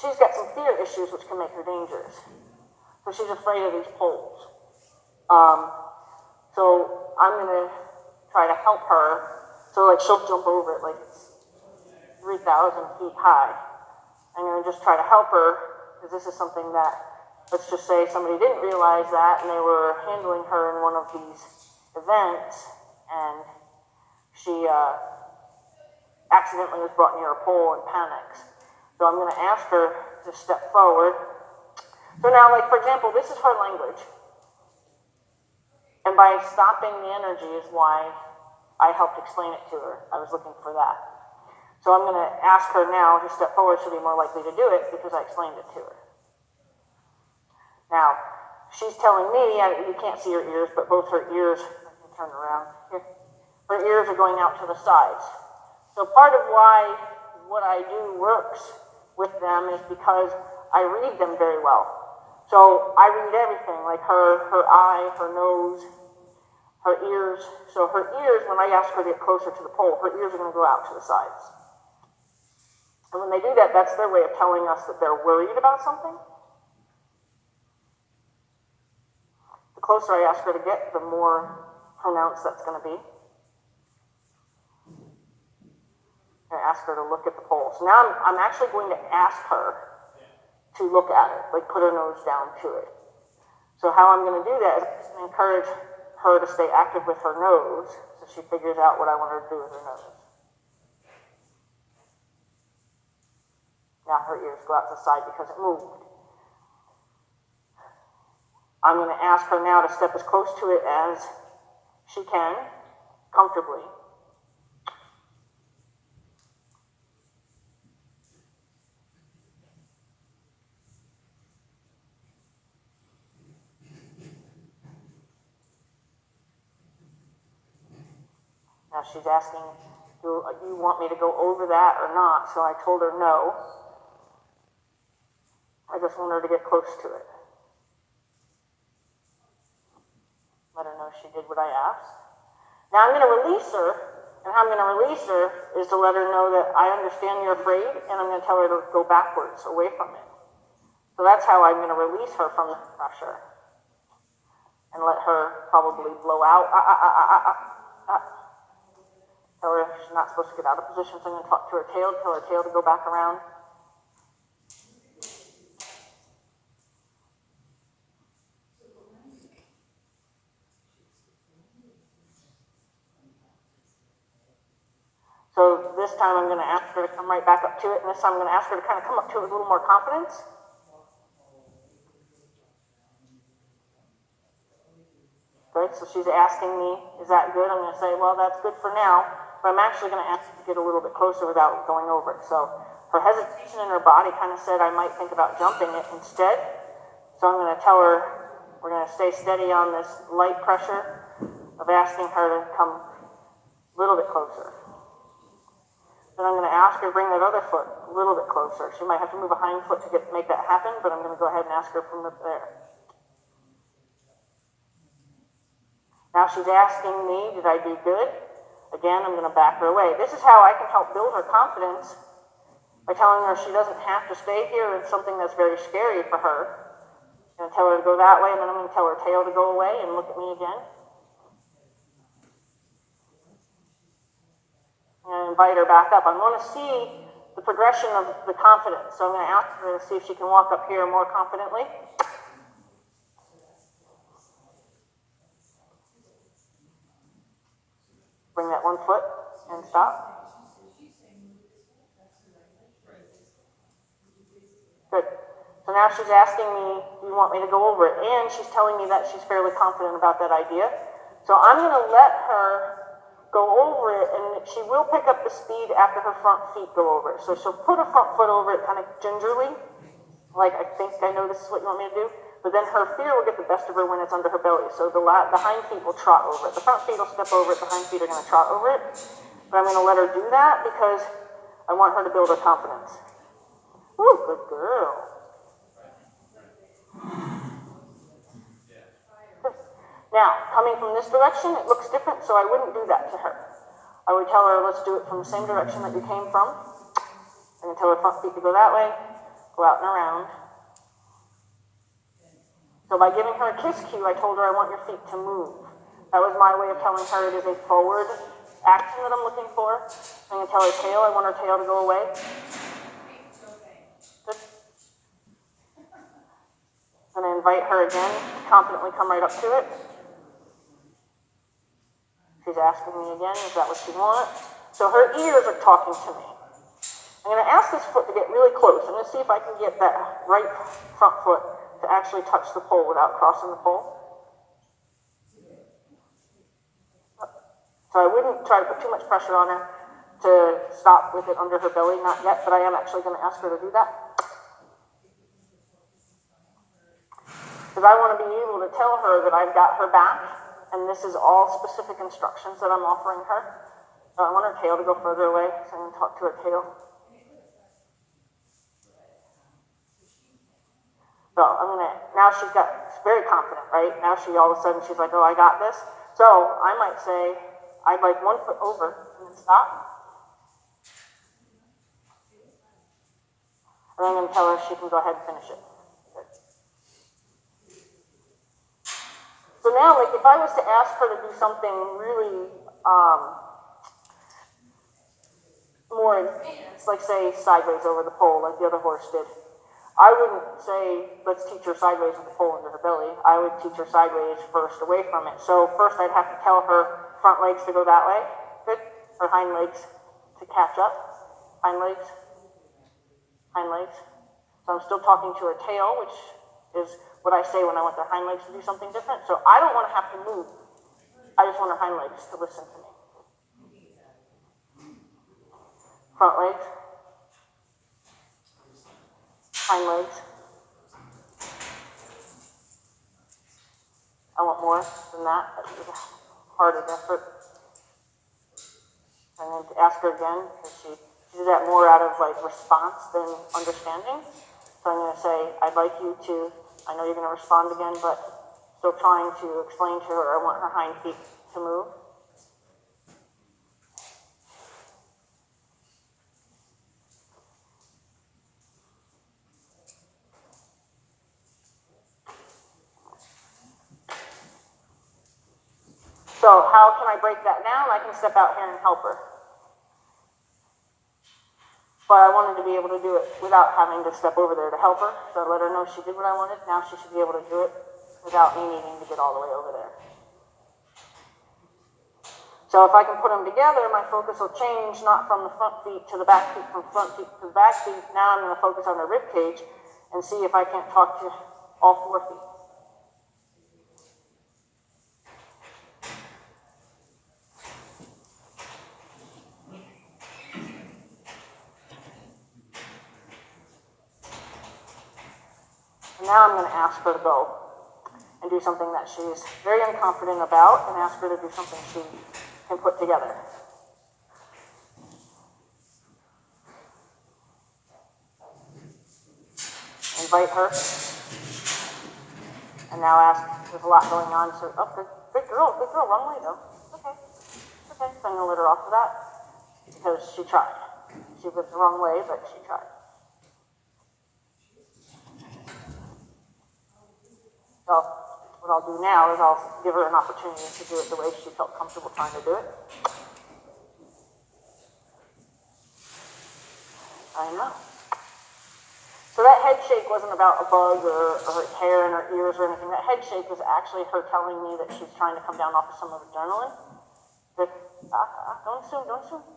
she's got some fear issues which can make her dangerous. So she's afraid of these poles. So I'm going to try to help her. So like she'll jump over it like it's 3,000 feet high. I'm going to just try to help her because this is something that, let's just say somebody didn't realize that and they were handling her in one of these events and she accidentally was brought near a pole and panics. So I'm going to ask her to step forward. So now, like for example, this is her language. And by stopping the energy is why I helped explain it to her. I was looking for that. So I'm going to ask her now to step forward. She'll be more likely to do it because I explained it to her. Now, she's telling me, you can't see her ears, but both her ears, I can turn around here, her ears are going out to the sides. So part of why what I do works with them is because I read them very well. So I read everything, like her eye, her nose, her ears. So her ears, when I ask her to get closer to the pole, her ears are going to go out to the sides. And when they do that, that's their way of telling us that they're worried about something. The closer I ask her to get, the more pronounced that's going to be. I ask her to look at the pole. So now I'm actually going to ask her to look at it, like put her nose down to it. So how I'm going to do that is I'm just going to encourage her to stay active with her nose so she figures out what I want her to do with her nose. Now her ears go out to the side because it moved. I'm going to ask her now to step as close to it as she can, comfortably. Now she's asking, do you want me to go over that or not? So I told her no. I just want her to get close to it. Let her know she did what I asked. Now I'm going to release her, and how I'm going to release her is to let her know that I understand you're afraid, and I'm going to tell her to go backwards, away from it. So that's how I'm going to release her from the pressure. And let her probably blow out. Tell her she's not supposed to get out of position, so I'm going to talk to her tail, tell her tail to go back around. So this time I'm going to ask her to come right back up to it, and this time I'm going to ask her to kind of come up to it with a little more confidence. Good, so she's asking me, is that good? I'm going to say, well, that's good for now, but I'm actually going to ask her to get a little bit closer without going over it. So her hesitation in her body kind of said I might think about jumping it instead. So I'm going to tell her we're going to stay steady on this light pressure of asking her to come a little bit closer. Then I'm going to ask her to bring that other foot a little bit closer. She might have to move a hind foot to make that happen, but I'm going to go ahead and ask her from there. Now she's asking me, did I do good? Again, I'm going to back her away. This is how I can help build her confidence by telling her she doesn't have to stay here in something that's very scary for her. I'm going to tell her to go that way, and then I'm going to tell her tail to go away and look at me again. And invite her back up. I want to see the progression of the confidence. So I'm going to ask her to see if she can walk up here more confidently. Bring that one foot and stop. Good. So now she's asking me, do you want me to go over it? And she's telling me that she's fairly confident about that idea. So I'm going to let her go over it, and she will pick up the speed after her front feet go over it. So she'll put her front foot over it kind of gingerly, like I think I know this is what you want me to do. But then her fear will get the best of her when it's under her belly. So the hind feet will trot over it. The front feet will step over it. The hind feet are going to trot over it. But I'm going to let her do that because I want her to build her confidence. Ooh, good girl. Now, coming from this direction, it looks different, so I wouldn't do that to her. I would tell her, let's do it from the same direction that you came from. I'm going to tell her front feet to go that way. go out and around. So by giving her a kiss cue, I told her I want your feet to move. That was my way of telling her it is a forward action that I'm looking for. I'm going to tell her tail, I want her tail to go away. Good. I'm going to invite her again to confidently come right up to it. She's asking me again, is that what you want? So her ears are talking to me. I'm going to ask this foot to get really close. I'm going to see if I can get that right front foot to actually touch the pole without crossing the pole. So I wouldn't try to put too much pressure on her to stop with it under her belly, not yet, but I am actually going to ask her to do that. Because I want to be able to tell her that I've got her back, and this is all specific instructions that I'm offering her. So I want her tail to go further away, so I'm going to talk to her tail. So I'm going to, now she's very confident, right? Now all of a sudden she's like, oh, I got this. So I might say, I'd like 1 foot over and then stop. And I'm going to tell her she can go ahead and finish it. Good. So now, like, if I was to ask her to do something really more advanced, like say sideways over the pole, like the other horse did, I wouldn't say, let's teach her sideways with the pole under her belly. I would teach her sideways first, away from it. So first I'd have to tell her front legs to go that way. Good. Her hind legs to catch up. Hind legs. Hind legs. So I'm still talking to her tail, which is what I say when I want their hind legs to do something different. So I don't want to have to move. I just want her hind legs to listen to me. Front legs. Hind legs. I want more than that. That was a hard effort. I'm going to ask her again, because she did that more out of like response than understanding. So I'm going to say, I'd like you to, I know you're going to respond again, but still trying to explain to her, I want her hind feet to move. So how can I break that down? I can step out here and help her. But I wanted to be able to do it without having to step over there to help her. So I let her know she did what I wanted. Now she should be able to do it without me needing to get all the way over there. So if I can put them together, my focus will change not from the front feet to the back feet, from front feet to the back feet. Now I'm going to focus on the rib cage and see if I can't talk to all 4 feet. And now I'm going to ask her to go and do something that she's very unconfident about, and ask her to do something she can put together. Invite her. And now ask, there's a lot going on, so, oh, good girl, wrong way though. Okay, so I'm going to let her off of that, because she tried. She went the wrong way, but she tried. So what I'll do now is I'll give her an opportunity to do it the way she felt comfortable trying to do it. I know. So that head shake wasn't about a bug or her hair in her ears or anything. That head shake was actually her telling me that she's trying to come down off of some of the adrenaline. But, don't assume.